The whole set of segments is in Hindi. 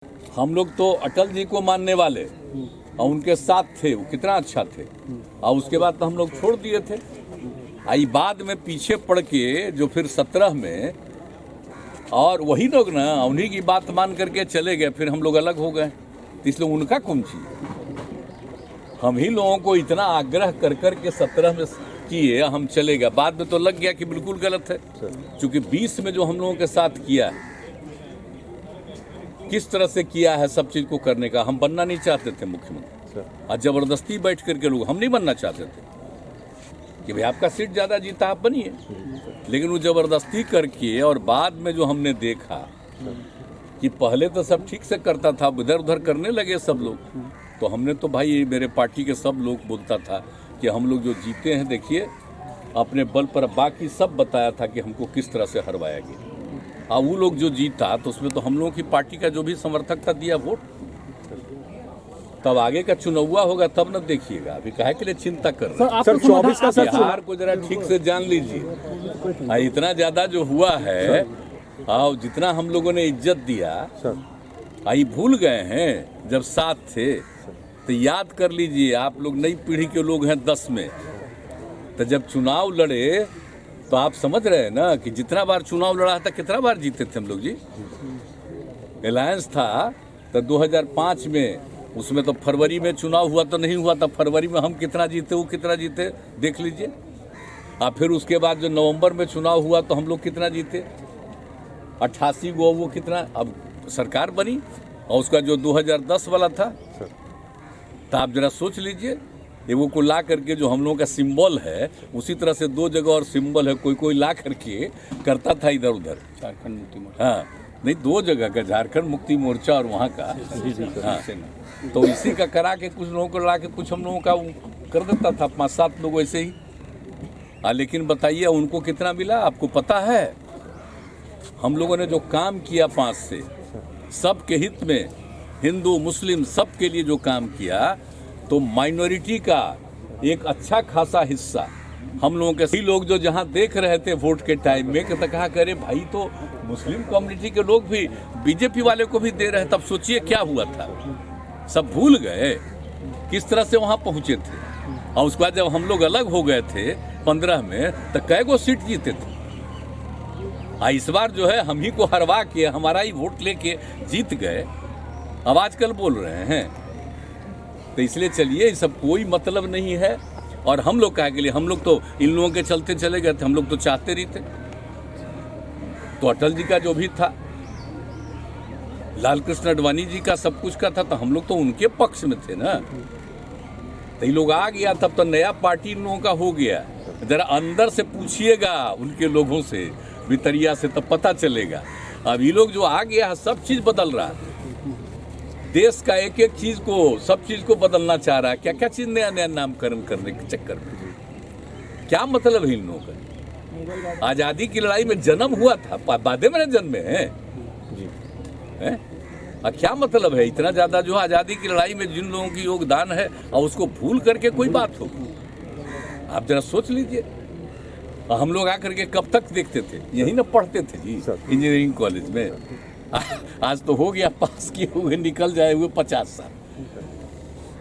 हम लोग तो अटल जी को मानने वाले और उनके साथ थे, वो कितना अच्छा थे। और उसके बाद तो हम लोग छोड़ दिए थे। आई बाद में पीछे पड़ के जो फिर 17 में और वही लोग ना उन्हीं की बात मान करके चले गए, फिर हम लोग अलग हो गए। तो इसलिए उनका कौन चीज, हम ही लोगों को इतना आग्रह कर कर के 17 में किए, हम चले गए। बाद में तो लग गया कि बिल्कुल गलत है, क्योंकि 20 में जो हम लोगों के साथ किया है, किस तरह से किया है सब चीज को करने का। हम बनना नहीं चाहते थे मुख्यमंत्री, और जबरदस्ती बैठ करके लोग, हम नहीं बनना चाहते थे कि भाई आपका सीट ज्यादा जीता आप बनिए, लेकिन वो जबरदस्ती करके। और बाद में जो हमने देखा कि पहले तो सब ठीक से करता था, इधर उधर करने लगे सब लोग, तो हमने तो भाई मेरे पार्टी के सब लोग बोलता था कि हम लोग जो जीते हैं देखिए अपने बल पर, बाकी सब बताया था कि हमको किस तरह से हरवाया गया। और वो लोग जो जीता तो उसमें तो हम लोगों की पार्टी का जो भी समर्थक था दिया वोट। तब आगे का चुनाव होगा तब न देखिएगा, अभी काहे के लिए चिंता कर रहे हैं। सर 24 का बिहार को जरा ठीक से जान लीजिए। इतना ज्यादा जो हुआ है और जितना हम लोगों ने इज्जत दिया, आई भूल गए हैं जब साथ थे। तो याद कर लीजिए, आप लोग नई पीढ़ी के लोग हैं 10 में, तो जब चुनाव लड़े तो आप समझ रहे हैं ना कि जितना बार चुनाव लड़ा था कितना बार जीते थे हम लोग जी। अलायंस था तो 2005 में, उसमें तो फरवरी में चुनाव हुआ तो नहीं हुआ था, फरवरी में हम कितना जीते वो कितना जीते देख लीजिए। और फिर उसके बाद जो नवंबर में चुनाव हुआ तो हम लोग कितना जीते, 88 गो, वो कितना अब सरकार बनी। और उसका जो 2010 वाला था, तो आप जरा सोच लीजिए, वो को ला करके जो हम लोगों का सिंबल है, उसी तरह से 2 जगह और सिंबल है, कोई कोई ला करके करता था इधर उधर। झारखंड मुक्ति मोर्चा, हाँ नहीं, 2 जगह का, झारखंड मुक्ति मोर्चा और वहाँ का। हाँ, तो इसी का करा के कुछ लोगों को ला के कुछ हम लोगों का कर देता था, 5-7 लोग ऐसे ही। लेकिन बताइए उनको कितना मिला आपको पता है। हम लोगों ने जो काम किया 5 से, सबके हित में, हिंदू मुस्लिम सबके लिए जो काम किया, तो माइनॉरिटी का एक अच्छा खासा हिस्सा हम लोगों के सही लोग जो जहां देख रहे थे वोट के टाइम में, तो कहा करे भाई तो मुस्लिम कम्युनिटी के लोग भी बीजेपी वाले को भी दे रहे हैं। तब सोचिए क्या हुआ था, सब भूल गए किस तरह से वहां पहुंचे थे। और उसके बाद जब हम लोग अलग हो गए थे 15 में, तो कै गो सीट जीते थे। इस बार जो है हम ही को हरवा के हमारा ही वोट लेके जीत गए, अब आजकल बोल रहे हैं। तो इसलिए चलिए, ये सब कोई मतलब नहीं है। और हम लोग काहे के लिए, हम लोग तो इन लोगों के चलते चले गए थे, हम लोग तो चाहते नहीं थे। तो अटल जी का जो भी था, लाल कृष्ण आडवाणी जी का सब कुछ का था, तो हम लोग तो उनके पक्ष में थे ना। तो ये लोग आ गया तब तो नया पार्टी इन लोगों का हो गया। जरा अंदर से पूछिएगा उनके लोगों से, भितरिया से, तब पता चलेगा। अब ये लोग जो आ गया, सब चीज बदल रहा है, देश का एक एक चीज को, सब चीज को बदलना चाह रहा है। क्या क्या चीज नया नया नामकरण करने के चक्कर में, क्या मतलब है इन लोगों का। आजादी की लड़ाई में जन्म हुआ था, बादे में जन्मे हैं। क्या मतलब है इतना ज्यादा जो आजादी की लड़ाई में जिन लोगों की योगदान है, और उसको भूल करके कोई बात होगी। आप जरा सोच लीजिए, हम लोग आकर के कब तक देखते थे, यही ना पढ़ते थे जी इंजीनियरिंग कॉलेज में। आज तो हो गया, पास किए हुए निकल जाए हुए 50 साल।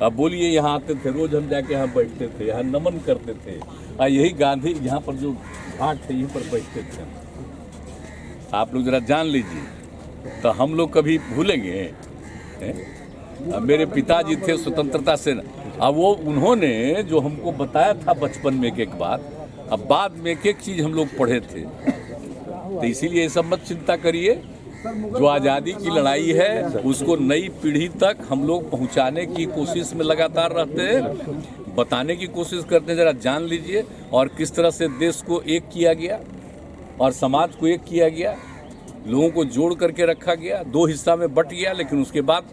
अब बोलिए, यहाँ आते थे रोज, हम जाके यहाँ बैठते थे, यहाँ नमन करते थे। यही गांधी यहाँ पर जो घाट है, यहीं पर बैठते थे। आप लोग जरा जान लीजिए, तो हम लोग कभी भूलेंगे। अब मेरे पिताजी थे स्वतंत्रता सेना, अब वो उन्होंने जो हमको बताया था बचपन में एक बात, अब बाद में एक एक चीज हम लोग पढ़े थे। तो इसीलिए ये सब मत चिंता करिए। जो आज़ादी की लड़ाई है उसको नई पीढ़ी तक हम लोग पहुंचाने की कोशिश में लगातार रहते हैं, बताने की कोशिश करते हैं। जरा जान लीजिए, और किस तरह से देश को एक किया गया और समाज को एक किया गया, लोगों को जोड़ करके रखा गया, 2 हिस्सा में बट गया। लेकिन उसके बाद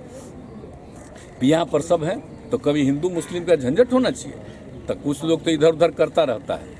यहाँ पर सब हैं, तो कभी हिंदू मुस्लिम का झंझट होना चाहिए, तो कुछ लोग तो इधर उधर करता रहता है।